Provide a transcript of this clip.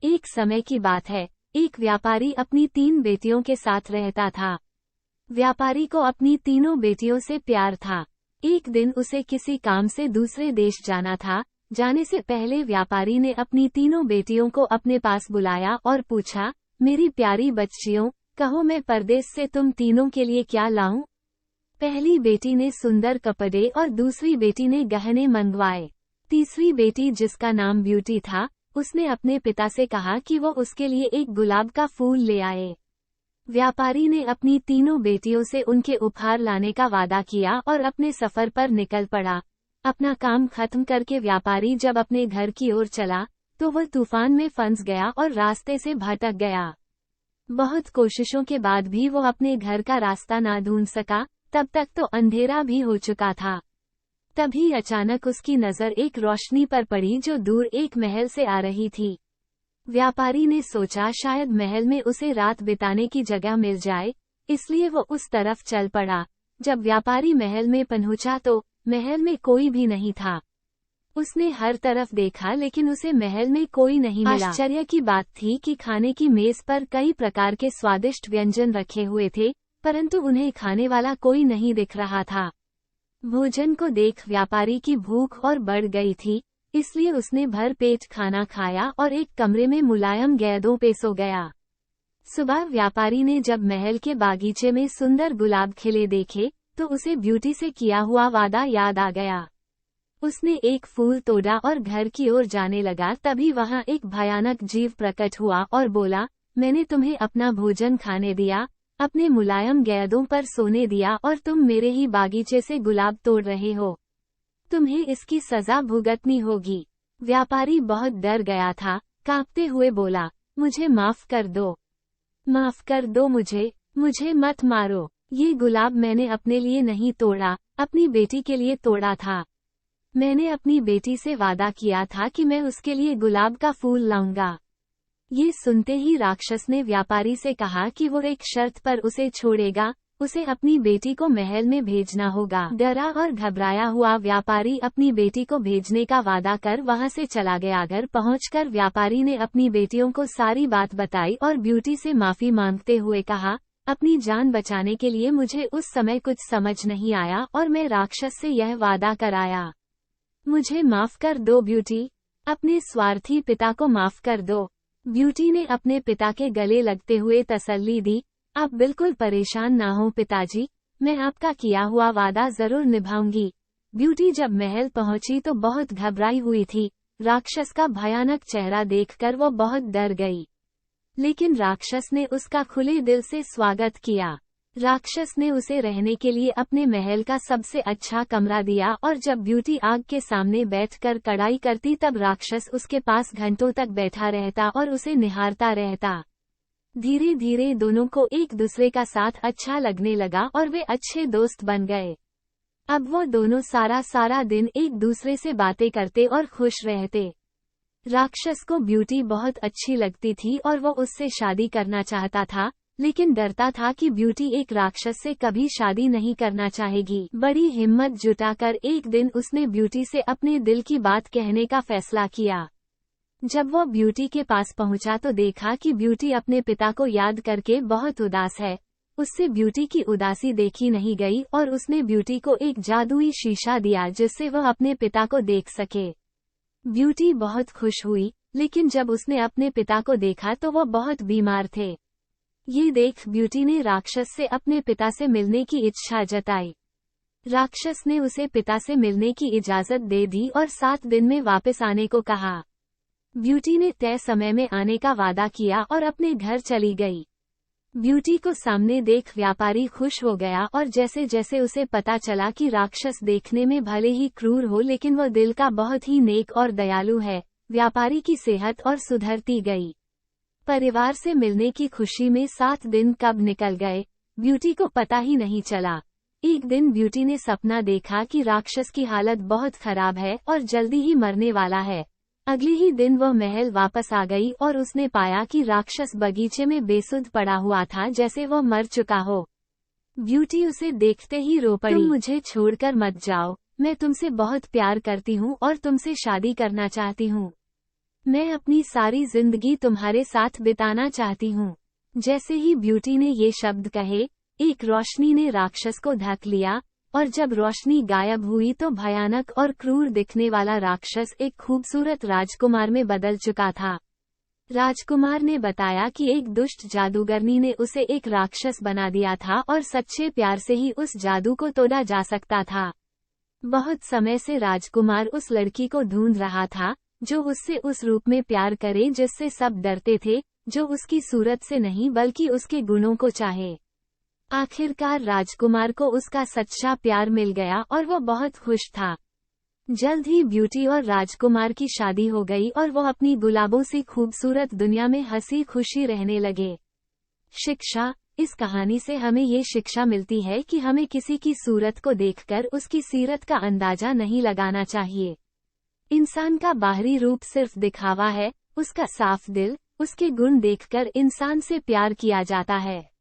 एक समय की बात है, एक व्यापारी अपनी 3 बेटियों के साथ रहता था। व्यापारी को अपनी तीनों बेटियों से प्यार था। एक दिन उसे किसी काम से दूसरे देश जाना था। जाने से पहले व्यापारी ने अपनी तीनों बेटियों को अपने पास बुलाया और पूछा, मेरी प्यारी बच्चियों, कहो मैं परदेश से तुम तीनों के लिए क्या लाऊं? पहली बेटी ने सुंदर कपड़े और दूसरी बेटी ने गहने मंगवाए। तीसरी बेटी, जिसका नाम ब्यूटी था, उसने अपने पिता से कहा कि वो उसके लिए एक गुलाब का फूल ले आए। व्यापारी ने अपनी तीनों बेटियों से उनके उपहार लाने का वादा किया और अपने सफर पर निकल पड़ा। अपना काम खत्म करके व्यापारी जब अपने घर की ओर चला, तो वह तूफान में फंस गया और रास्ते से भटक गया। बहुत कोशिशों के बाद भी वो अपने घर का रास्ता ना ढूंढ सका। तब तक तो अंधेरा भी हो चुका था। तभी अचानक उसकी नज़र एक रोशनी पर पड़ी जो दूर एक महल से आ रही थी। व्यापारी ने सोचा शायद महल में उसे रात बिताने की जगह मिल जाए, इसलिए वो उस तरफ चल पड़ा। जब व्यापारी महल में पहुंचा तो महल में कोई भी नहीं था। उसने हर तरफ देखा लेकिन उसे महल में कोई नहीं मिला। आश्चर्य की बात थी कि खाने की मेज पर कई प्रकार के स्वादिष्ट व्यंजन रखे हुए थे, परंतु उन्हें खाने वाला कोई नहीं दिख रहा था। भोजन को देख व्यापारी की भूख और बढ़ गई थी, इसलिए उसने भर पेट खाना खाया और एक कमरे में मुलायम गेंदों पे सो गया। सुबह व्यापारी ने जब महल के बागीचे में सुंदर गुलाब खिले देखे, तो उसे ब्यूटी से किया हुआ वादा याद आ गया। उसने एक फूल तोड़ा और घर की ओर जाने लगा। तभी वहां एक भयानक जीव प्रकट हुआ और बोला, मैंने तुम्हें अपना भोजन खाने दिया, अपने मुलायम गेंदों पर सोने दिया और तुम मेरे ही बागीचे से गुलाब तोड़ रहे हो। तुम्हें इसकी सजा भुगतनी होगी। व्यापारी बहुत डर गया था, कांपते हुए बोला, मुझे माफ कर दो, माफ कर दो मुझे मत मारो। ये गुलाब मैंने अपने लिए नहीं तोड़ा, अपनी बेटी के लिए तोड़ा था। मैंने अपनी बेटी से वादा किया था कि मैं उसके लिए गुलाब का फूल लाऊंगा। ये सुनते ही राक्षस ने व्यापारी से कहा कि वो एक शर्त पर उसे छोड़ेगा, उसे अपनी बेटी को महल में भेजना होगा। डरा और घबराया हुआ व्यापारी अपनी बेटी को भेजने का वादा कर वहां से चला गया। घर पहुंचकर व्यापारी ने अपनी बेटियों को सारी बात बताई और ब्यूटी से माफी मांगते हुए कहा, अपनी जान बचाने के लिए मुझे उस समय कुछ समझ नहीं आया और मैं राक्षस से यह वादा कराया। मुझे माफ कर दो ब्यूटी, अपने स्वार्थी पिता को माफ कर दो। ब्यूटी ने अपने पिता के गले लगते हुए तसल्ली दी, आप बिल्कुल परेशान ना हो पिताजी, मैं आपका किया हुआ वादा जरूर निभाऊंगी। ब्यूटी जब महल पहुंची तो बहुत घबराई हुई थी। राक्षस का भयानक चेहरा देखकर वो बहुत डर गई, लेकिन राक्षस ने उसका खुले दिल से स्वागत किया। राक्षस ने उसे रहने के लिए अपने महल का सबसे अच्छा कमरा दिया और जब ब्यूटी आग के सामने बैठकर कढ़ाई करती तब राक्षस उसके पास घंटों तक बैठा रहता और उसे निहारता रहता। धीरे धीरे दोनों को एक दूसरे का साथ अच्छा लगने लगा और वे अच्छे दोस्त बन गए। अब वो दोनों सारा दिन एक दूसरे से बातें करते और खुश रहते। राक्षस को ब्यूटी बहुत अच्छी लगती थी और वो उससे शादी करना चाहता था, लेकिन डरता था कि ब्यूटी एक राक्षस से कभी शादी नहीं करना चाहेगी। बड़ी हिम्मत जुटाकर एक दिन उसने ब्यूटी से अपने दिल की बात कहने का फैसला किया। जब वो ब्यूटी के पास पहुंचा तो देखा कि ब्यूटी अपने पिता को याद करके बहुत उदास है। उससे ब्यूटी की उदासी देखी नहीं गई और उसने ब्यूटी को एक जादुई शीशा दिया जिससे वह अपने पिता को देख सके। ब्यूटी बहुत खुश हुई, लेकिन जब उसने अपने पिता को देखा तो वह बहुत बीमार थे। ये देख ब्यूटी ने राक्षस से अपने पिता से मिलने की इच्छा जताई। राक्षस ने उसे पिता से मिलने की इजाजत दे दी और 7 दिन में वापस आने को कहा। ब्यूटी ने तय समय में आने का वादा किया और अपने घर चली गई। ब्यूटी को सामने देख व्यापारी खुश हो गया और जैसे जैसे उसे पता चला कि राक्षस देखने में भले ही क्रूर हो लेकिन वह दिल का बहुत ही नेक और दयालु है, व्यापारी की सेहत और सुधरती गई। परिवार से मिलने की खुशी में 7 दिन कब निकल गए, ब्यूटी को पता ही नहीं चला। एक दिन ब्यूटी ने सपना देखा कि राक्षस की हालत बहुत खराब है और जल्दी ही मरने वाला है। अगले ही दिन वह महल वापस आ गई और उसने पाया कि राक्षस बगीचे में बेसुध पड़ा हुआ था जैसे वह मर चुका हो। ब्यूटी उसे देखते ही रो पड़ी, तुम मुझे छोड़कर मत जाओ, मैं तुमसे बहुत प्यार करती हूँ और तुमसे शादी करना चाहती हूँ। मैं अपनी सारी जिंदगी तुम्हारे साथ बिताना चाहती हूँ। जैसे ही ब्यूटी ने ये शब्द कहे, एक रोशनी ने राक्षस को ढक लिया, और जब रोशनी गायब हुई तो भयानक और क्रूर दिखने वाला राक्षस एक खूबसूरत राजकुमार में बदल चुका था। राजकुमार ने बताया कि एक दुष्ट जादूगरनी ने उसे एक राक्षस बना दिया था और सच्चे प्यार से ही उस जादू को तोड़ा जा सकता था। बहुत समय से राजकुमार उस लड़की को ढूंढ रहा था, जो उससे उस रूप में प्यार करे जिससे सब डरते थे, जो उसकी सूरत से नहीं बल्कि उसके गुणों को चाहे। आखिरकार राजकुमार को उसका सच्चा प्यार मिल गया और वो बहुत खुश था। जल्द ही ब्यूटी और राजकुमार की शादी हो गई और वो अपनी गुलाबों सी खूबसूरत दुनिया में हंसी खुशी रहने लगे। शिक्षा। इस कहानी से हमें ये शिक्षा मिलती है कि हमें किसी की सूरत को देखकर उसकी सीरत का अंदाजा नहीं लगाना चाहिए। इंसान का बाहरी रूप सिर्फ दिखावा है, उसका साफ दिल, उसके गुण देखकर इंसान से प्यार किया जाता है।